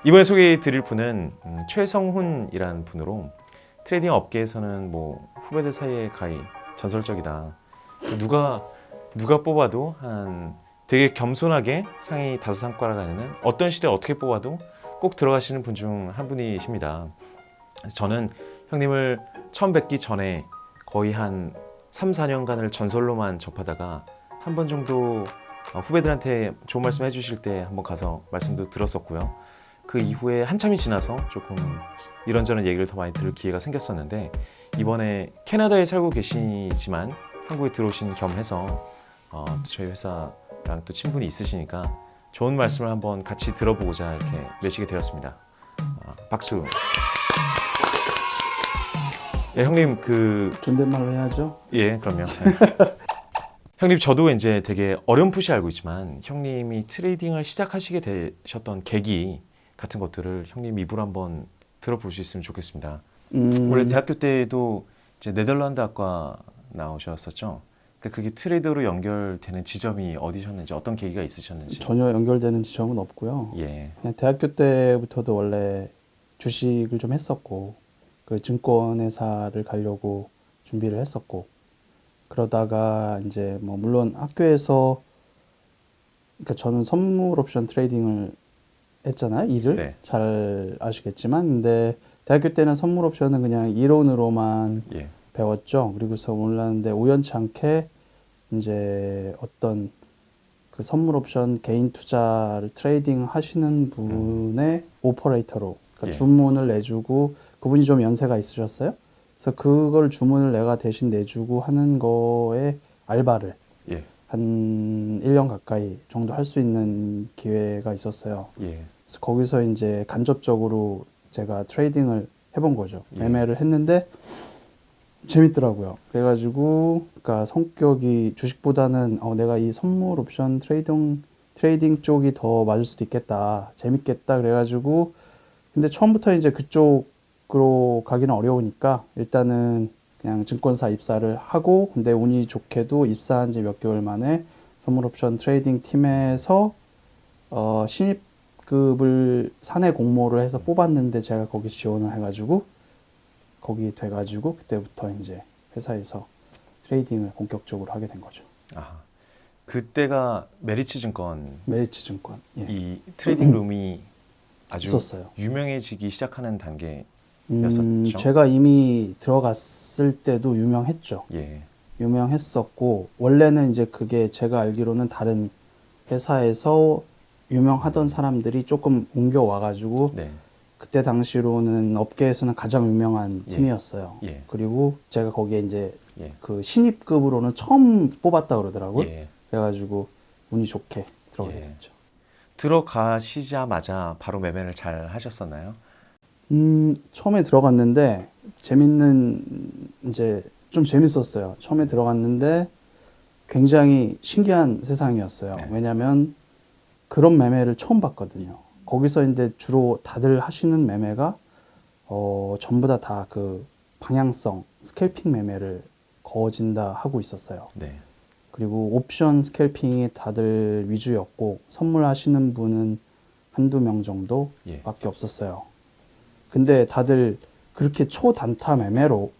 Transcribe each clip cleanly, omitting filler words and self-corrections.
이번에 소개해 드릴 분은 최성훈이라는 분으로 트레이딩 업계에서는 뭐 후배들 사이에 가히 전설적이다. 누가 뽑아도 한 되게 겸손하게 상위 5상가락 안에는 어떤 시대에 어떻게 뽑아도 꼭 들어가시는 분 중 한 분이십니다. 저는 형님을 처음 뵙기 전에 거의 한 3, 4년간을 전설로만 접하다가 한 번 정도 후배들한테 좋은 말씀 해주실 때 한번 가서 말씀도 들었었고요. 그 이후에 한참이 지나서 조금 이런저런 얘기를 더 많이 들을 기회가 생겼었는데 이번에 캐나다에 살고 계시지만 한국에 들어오신 겸해서 저희 회사랑 또 친분이 있으시니까 좋은 말씀을 한번 같이 들어보고자 이렇게 모시게 되었습니다. 박수. 예, 형님 존댓말로 해야죠. 예, 그럼요. 형님 저도 이제 되게 어렴풋이 알고 있지만 형님이 트레이딩을 시작하시게 되셨던 계기 같은 것들을 형님 입으로 한번 들어볼 수 있으면 좋겠습니다. 원래 대학교 때도 이제 네덜란드 학과 나오셨었죠? 그러니까 그게 트레이더로 연결되는 지점이 어디셨는지 어떤 계기가 있으셨는지. 전혀 연결되는 지점은 없고요. 예. 그냥 대학교 때부터도 원래 주식을 좀 했었고 그 증권회사를 가려고 준비를 했었고 그러다가 이제 뭐 물론 학교에서 그러니까 저는 선물 옵션 트레이딩을 했잖아요. 일을 네. 잘 아시겠지만 근데 대학교 때는 선물 옵션은 그냥 이론으로만 예. 배웠죠. 그리고서 몰랐는데 우연치 않게 이제 어떤 그 선물 옵션 개인 투자를 트레이딩 하시는 분의 오퍼레이터로 그러니까 예. 주문을 내주고 그분이 좀 연세가 있으셨어요. 그래서 그걸 주문을 내가 대신 내주고 하는 거에 알바를 예. 한 1년 가까이 정도 할 수 있는 기회가 있었어요. 예. 그래서 거기서 이제 간접적으로 제가 트레이딩을 해본 거죠. 예. 매매를 했는데 재밌더라고요. 그래가지고 그러니까 성격이 주식보다는 내가 이 선물 옵션 트레이딩 쪽이 더 맞을 수도 있겠다. 재밌겠다. 그래가지고 근데 처음부터 이제 그쪽으로 가기는 어려우니까 일단은 그냥 증권사 입사를 하고 근데 운이 좋게도 입사한 지 몇 개월 만에 선물 옵션 트레이딩 팀에서 신입급을 사내 공모를 해서 뽑았는데 제가 거기 지원을 해가지고 거기 돼가지고 그때부터 이제 회사에서 트레이딩을 본격적으로 하게 된 거죠. 그때가 메리츠 증권 메리츠 증권. 예. 이 트레이딩 룸이 아주 있었어요. 유명해지기 시작하는 단계였었죠. 제가 이미 들어갔을 때도 유명했죠. 예. 유명했었고 원래는 이제 그게 제가 알기로는 다른 회사에서 유명하던 사람들이 조금 옮겨와가지고 네. 그때 당시로는 업계에서는 가장 유명한 팀이었어요. 예. 그리고 제가 거기에 이제 예. 그 신입급으로는 처음 뽑았다 그러더라고요. 예. 그래가지고 운이 좋게 들어가게 예. 됐죠. 들어가시자마자 바로 매매를 잘 하셨었나요? 처음에 들어갔는데 이제 좀 재밌었어요. 처음에 들어갔는데 굉장히 신기한 세상이었어요. 네. 왜냐하면 그런 매매를 처음 봤거든요. 거기서 이제 주로 다들 하시는 매매가 전부 다 그 방향성 스캘핑 매매를 거진다 하고 있었어요. 네. 그리고 옵션 스캘핑이 다들 위주였고 선물하시는 분은 한두 명 정도밖에 없었어요. 근데 다들 그렇게 초단타 매매로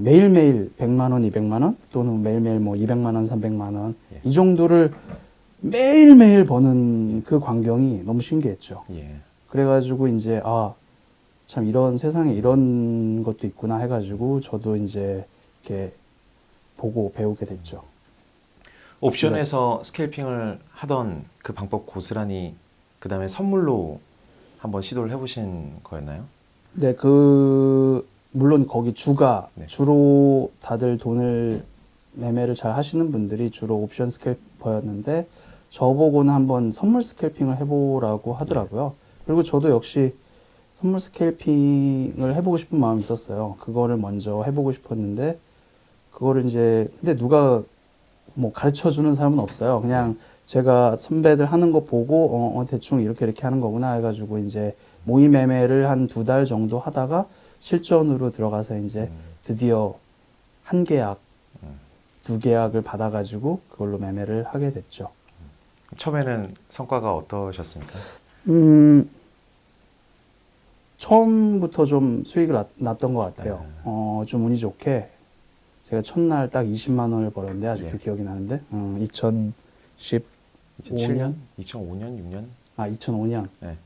매일매일 100만 원, 200만 원 또는 매일매일 뭐 200만 원, 300만 원 이 정도를 매일매일 버는 그 광경이 너무 신기했죠. 예. 그래가지고 이제 참 이런 세상에 이런 것도 있구나 해가지고 저도 이제 이렇게 보고 배우게 됐죠. 옵션에서 스캘핑을 하던 그 방법 고스란히 그 다음에 선물로 한번 시도를 해보신 거였나요? 네, 물론 거기 주로 다들 매매를 잘 하시는 분들이 주로 옵션 스캘퍼였는데 저보고는 한번 선물 스캘핑을 해보라고 하더라고요. 그리고 저도 역시 선물 스캘핑을 해보고 싶은 마음이 있었어요. 그거를 먼저 해보고 싶었는데 그거를 이제 근데 누가 뭐 가르쳐 주는 사람은 없어요. 그냥 제가 선배들 하는 거 보고 대충 이렇게 하는 거구나 해가지고 이제 모의 매매를 한 2달 정도 하다가 실전으로 들어가서 이제 드디어 한 계약, 2계약을 받아가지고 그걸로 매매를 하게 됐죠. 처음에는 성과가 어떠셨습니까? 처음부터 좀 수익을 났던 것 같아요. 네. 좀 운이 좋게 제가 첫날 딱 20만 원을 벌었는데 아직도 예. 기억이 나는데 2015년? 2007년, 2005년, 6년. 2005년. 네.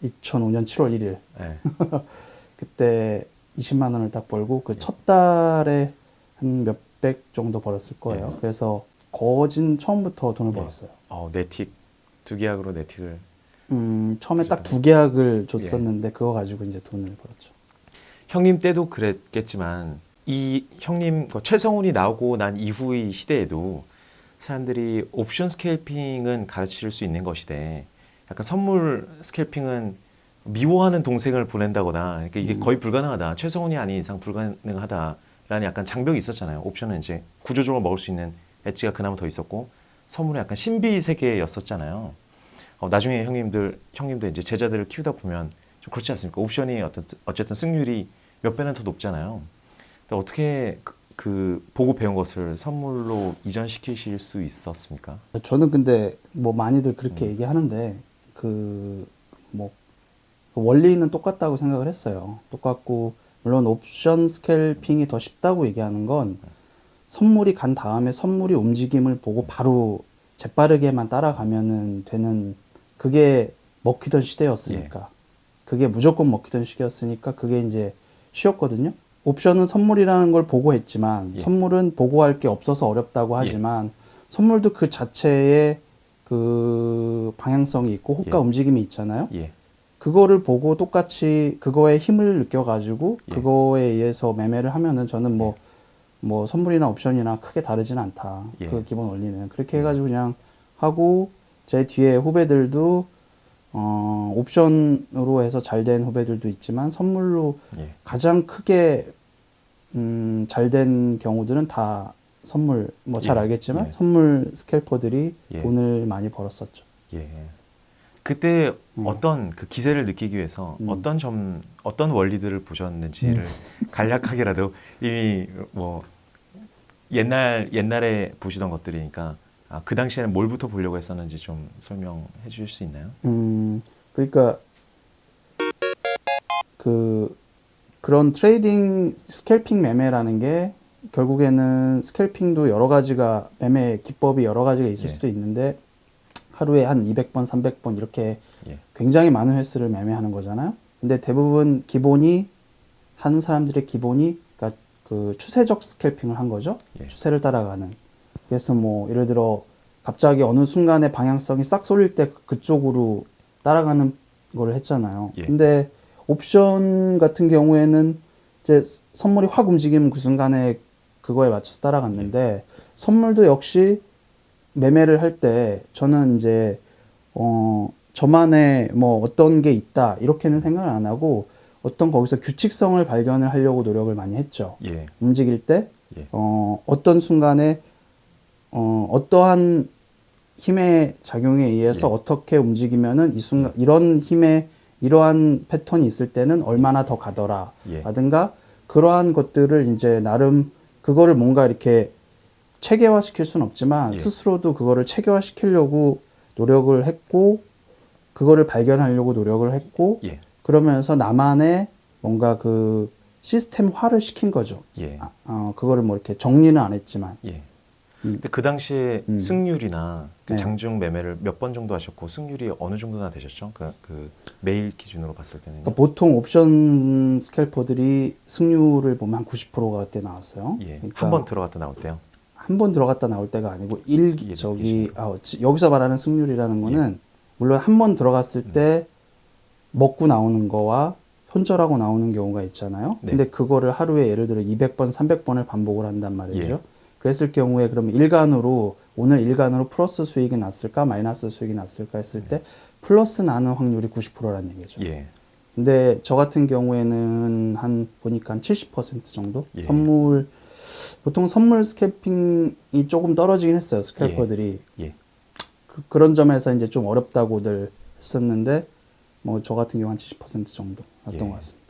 2005년 7월 1일. 네. 그때 20만 원을 딱 벌고 그 예. 첫 달에 한 몇백 정도 벌었을 거예요. 예. 그래서 거진 처음부터 돈을 예. 벌었어요. 네틱 두 계약으로 네틱을. 처음에 딱 두 계약을 예. 줬었는데 그거 가지고 이제 돈을 벌었죠. 형님 때도 그랬겠지만 이 형님 최성훈이 나오고 난 이후의 시대에도 사람들이 옵션 스캘핑은 가르칠 수 있는 것이되 약간 선물 스캘핑은 미워하는 동생을 보낸다거나 그러니까 이게 거의 불가능하다. 최성훈이 아닌 이상 불가능하다라는 약간 장벽이 있었잖아요. 옵션은 이제 구조적으로 먹을 수 있는 엣지가 그나마 더 있었고 선물은 약간 신비 세계였었잖아요. 나중에 형님도 이제 제자들을 키우다 보면 좀 그렇지 않습니까? 옵션이 어쨌든 승률이 몇 배는 더 높잖아요. 근데 어떻게 그 보고 배운 것을 선물로 이전시키실 수 있었습니까? 저는 근데 뭐 많이들 그렇게 얘기하는데 뭐 원리는 똑같다고 생각을 했어요. 똑같고 물론 옵션 스캘핑이 더 쉽다고 얘기하는 건 선물이 간 다음에 선물이 움직임을 보고 바로 재빠르게만 따라가면은 되는 그게 먹히던 시대였으니까 그게 무조건 먹히던 시기였으니까 그게 이제 쉬웠거든요. 옵션은 선물이라는 걸 보고했지만 선물은 보고할 게 없어서 어렵다고 하지만 선물도 그 자체에 그 방향성이 있고 호가 움직임이 있잖아요. 그거를 보고 똑같이 그거에 힘을 느껴가지고 그거에 의해서 매매를 하면은 저는 뭐 선물이나 옵션이나 크게 다르진 않다. 그 기본 원리는 그렇게 해가지고 그냥 하고 제 뒤에 후배들도 옵션으로 해서 잘 된 후배들도 있지만 선물로 가장 크게 잘 된 경우들은 다 선물 뭐 잘 알겠지만 선물 스캘퍼들이 돈을 많이 벌었었죠. 그때 어떤 그 기세를 느끼기 위해서 어떤 원리들을 보셨는지를 간략하게라도 이미 뭐 옛날에 보시던 것들이니까 그 당시에는 뭘부터 보려고 했었는지 좀 설명해 주실 수 있나요? 그러니까 그런 트레이딩 스캘핑 매매라는 게 결국에는 스캘핑도 여러 가지가 매매 기법이 여러 가지가 있을 수도 있는데 하루에 한 200번, 300번 이렇게 굉장히 많은 횟수를 매매하는 거잖아요. 근데 대부분 기본이 하는 사람들의 기본이 그러니까 그 추세적 스캘핑을 한 거죠. 추세를 따라가는. 그래서 뭐 예를 들어 갑자기 어느 순간에 방향성이 싹 쏠릴 때 그쪽으로 따라가는 걸 했잖아요. 근데 옵션 같은 경우에는 이제 선물이 확 움직이면 그 순간에 그거에 맞춰서 따라갔는데 선물도 역시 매매를 할 때 저는 이제 저만의 뭐 어떤 게 있다 이렇게는 생각을 안 하고 어떤 거기서 규칙성을 발견을 하려고 노력을 많이 했죠. 움직일 때 어떤 순간에 어떠한 힘의 작용에 의해서 어떻게 움직이면은 이 순간 이런 힘의 이러한 패턴이 있을 때는 얼마나 더 가더라 라든가 그러한 것들을 이제 나름 그거를 뭔가 이렇게 체계화 시킬 수는 없지만 스스로도 그거를 체계화 시키려고 노력을 했고 그거를 발견하려고 노력을 했고 그러면서 나만의 뭔가 그 시스템화를 시킨 거죠. 그거를 뭐 이렇게 정리는 안 했지만. 근데 그 당시에 승률이나 그 장중 매매를 몇 번 정도 하셨고 승률이 어느 정도나 되셨죠? 그 매일 기준으로 봤을 때는. 그러니까 보통 옵션 스캘퍼들이 승률을 보면 한 90%가 그때 나왔어요. 그러니까 한 번 들어갔다 나올 때요? 한 번 들어갔다 나올 때가 아니고 여기서 말하는 승률이라는 거는 물론 한 번 들어갔을 때 먹고 나오는 거와 손절하고 나오는 경우가 있잖아요. 근데 그거를 하루에 예를 들어 200번, 300번을 반복을 한단 말이죠. 그랬을 경우에 그러면 오늘 일간으로 플러스 수익이 났을까 마이너스 수익이 났을까 했을 때 플러스 나는 확률이 90%라는 얘기죠. 근데 저 같은 경우에는 보니까 한 70% 정도 보통 선물 스캘핑이 조금 떨어지긴 했어요. 스캘퍼들이. 그런 점에서 이제 좀 어렵다고들 했었는데 뭐 저 같은 경우 한 70% 정도 났던 것 같습니다.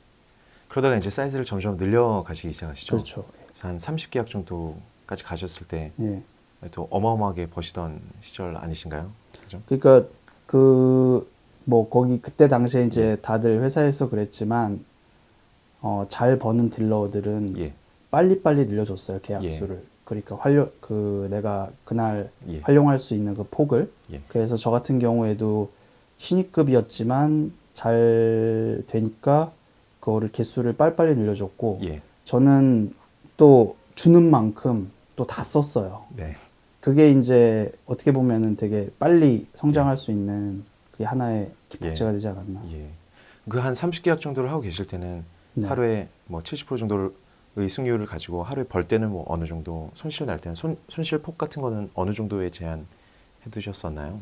그러다가 이제 사이즈를 점점 늘려가시기 시작하시죠? 그렇죠. 한 30계약 정도까지 가셨을 때 또 어마어마하게 버시던 시절 아니신가요? 그죠? 그러니까 뭐 거기 그때 당시에 이제 다들 회사에서 그랬지만 잘 버는 딜러들은 예. 빨리빨리 늘려줬어요, 계약 수를. 그러니까 내가 그날 예. 활용할 수 있는 그 폭을. 예. 그래서 저 같은 경우에도 신입급이었지만 잘 되니까 그거를 개수를 빨리빨리 늘려줬고, 예. 저는 또 주는 만큼 또 다 썼어요. 네. 그게 이제 어떻게 보면은 되게 빨리 성장할 수 있는 그게 하나의 기폭제가 되지 않았나. 예. 그 한 30계약 정도를 하고 계실 때는 네. 하루에 뭐 70% 정도의 승률을 가지고 하루에 벌 때는 뭐 어느 정도, 손실 날 때는 손실폭 같은 거는 어느 정도에 제한해 두셨었나요?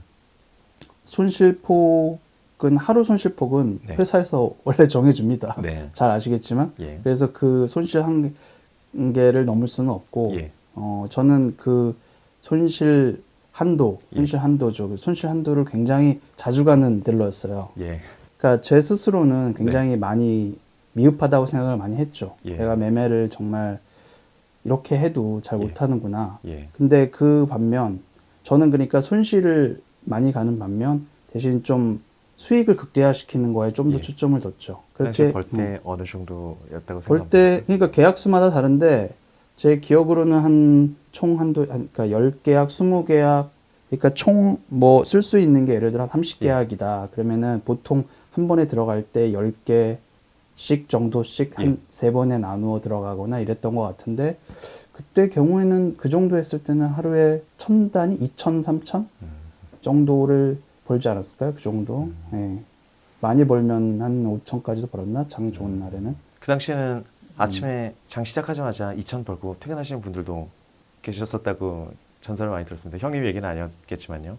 손실폭은 하루 손실폭은 네. 회사에서 원래 정해줍니다. 네. 잘 아시겠지만. 예. 그래서 그 손실 한계를 넘을 수는 없고, 예. 저는 그 손실 한도죠. 예. 그 손실 한도를 굉장히 자주 가는 딜러였어요. 예. 그러니까 제 스스로는 굉장히 많이 미흡하다고 생각을 많이 했죠. 예. 내가 매매를 정말 이렇게 해도 잘 예. 못하는구나. 예. 근데 그 반면 저는 그러니까 손실을 많이 가는 반면 대신 좀 수익을 극대화시키는 거에 좀 더 예. 초점을 뒀죠. 그렇게 그렇게 벌 때 어느 정도였다고 벌 생각합니까? 때 그러니까 계약수마다 다른데 제 기억으로는 한 총 한도 그러니까 10계약, 20계약 그러니까 총 뭐 쓸 수 있는 게 예를 들어 한 30계약이다. 그러면은 보통 한 번에 들어갈 때 10개씩 정도씩 한 세 번에 나누어 들어가거나 이랬던 것 같은데 그때 경우에는 그 정도 했을 때는 하루에 1000단위, 2000, 3000 정도를 벌지 않았을까요? 그 정도. 예. 많이 벌면 한 5000까지도 벌었나? 장 좋은 날에는. 그 당시에는 아침에 장 시작하자마자 2천 벌고 퇴근하시는 분들도 계셨었다고 전설을 많이 들었습니다. 형님 얘기는 아니었겠지만요.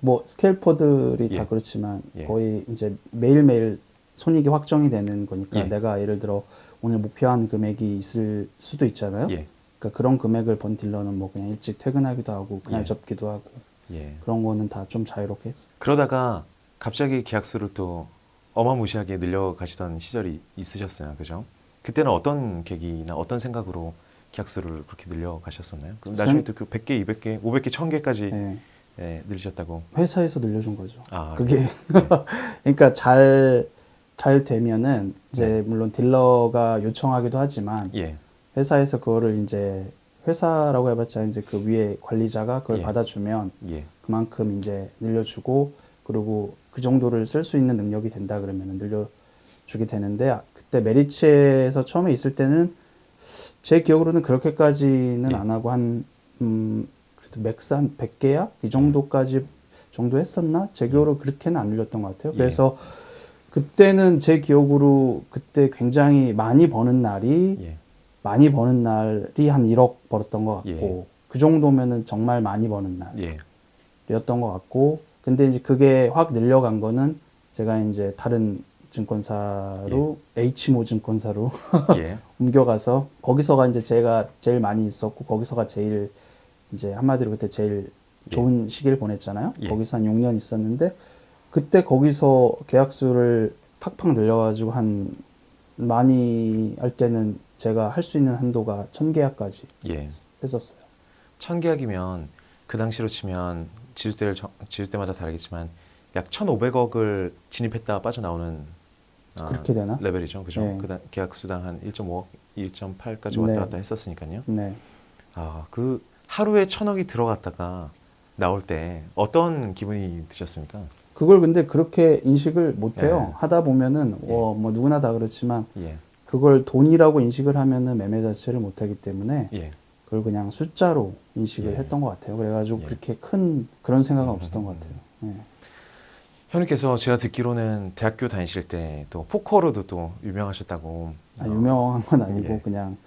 뭐 스케일퍼들이 예. 다 그렇지만 예. 거의 이제 매일매일 손익이 확정이 되는 거니까 예. 내가 예를 들어 오늘 목표한 금액이 있을 수도 있잖아요. 예. 그러니까 그런 금액을 번 딜러는 뭐 그냥 일찍 퇴근하기도 하고 그날 예. 접기도 하고 예. 그런 거는 다 좀 자유롭게 했어요. 그러다가 갑자기 계약수를 또 어마무시하게 늘려가시던 시절이 있으셨어요. 그죠? 그때는 어떤 계기나 어떤 생각으로 계약수를 그렇게 늘려가셨었나요? 그럼 나중에 또 그 100개, 200개, 500개, 1000개까지 네. 예, 늘리셨다고. 회사에서 늘려준 거죠. 아, 그게 네. 그러니까 잘 되면은 이제 네. 물론 딜러가 요청하기도 하지만 예. 회사에서 그거를 이제 회사라고 해봤자 이제 그 위에 관리자가 그걸 예. 받아주면 예. 그만큼 이제 늘려주고 그리고 그 정도를 쓸 수 있는 능력이 된다 그러면 늘려주게 되는데 그때 메리츠에서 처음에 있을 때는 제 기억으로는 그렇게까지는 예. 안 하고 한 그래도 맥스 한 100개야? 이 정도까지 정도 했었나? 제 기억으로 그렇게는 안 늘렸던 것 같아요. 예. 그래서 그때는 제 기억으로 그때 굉장히 많이 버는 날이 예. 많이 버는 날이 한 1억 벌었던 것 같고 예. 그 정도면은 정말 많이 버는 예. 날이었던 것 같고 근데 이제 그게 확 늘려간 거는 제가 이제 다른 증권사로 H모 증권사로 예. 옮겨가서 거기서가 이제 제가 제일 많이 있었고 거기서가 제일 이제 한마디로 그때 제일 좋은 시기를 보냈잖아요. 예. 거기서 한 6년 있었는데 그때 거기서 계약수를 팍팍 늘려가지고 한 많이 할 때는 제가 할 수 있는 한도가 1000계약까지 예. 했었어요. 1000계약이면 그 당시로 치면 지주때마다 다르겠지만 약 1,500억을 진입했다 빠져나오는 그렇게 되나? 레벨이죠. 그죠? 네. 그 계약 수당 한 1.5억, 1.8까지 왔다 네. 갔다 했었으니까요. 네. 아, 그 하루에 1000억이 들어갔다가 나올 때 어떤 기분이 드셨습니까? 그걸 근데 그렇게 인식을 못해요. 예. 하다 보면은 예. 뭐 누구나 다 그렇지만 예. 그걸 돈이라고 인식을 하면은 매매 자체를 못하기 때문에 예. 그걸 그냥 숫자로 인식을 예. 했던 것 같아요. 그래가지고 예. 그렇게 큰 그런 생각은 없었던 것 같아요. 예. 형님께서 제가 듣기로는 대학교 다니실 때 또 포커로도 또 유명하셨다고. 유명한 건 아니고 예. 그냥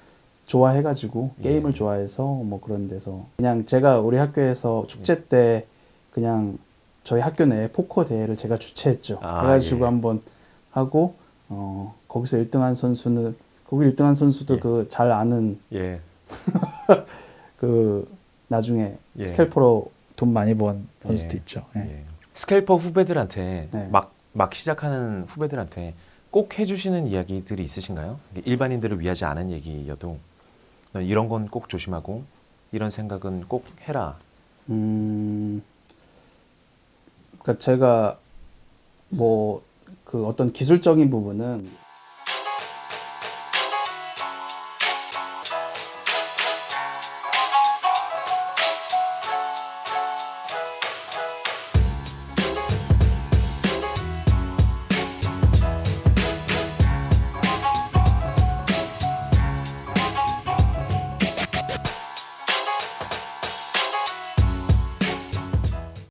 좋아해가지고 게임을 예. 좋아해서 뭐 그런 데서 그냥 제가 우리 학교에서 축제 때 그냥 저희 학교 내에 포커 대회를 제가 주최했죠. 아, 그래가지고 예. 한번 하고 거기서 1등한 선수는 거기 1등한 선수도 예. 그 잘 아는 예. 그 나중에 예. 스캘퍼로 돈 많이 번 선수도 예. 있죠. 예. 예. 스캘퍼 후배들한테 네. 막 시작하는 후배들한테 꼭 해주시는 이야기들이 있으신가요? 일반인들을 위하지 않은 얘기여도 넌 이런 건 꼭 조심하고 이런 생각은 꼭 해라. 그러니까 제가 뭐 그 어떤 기술적인 부분은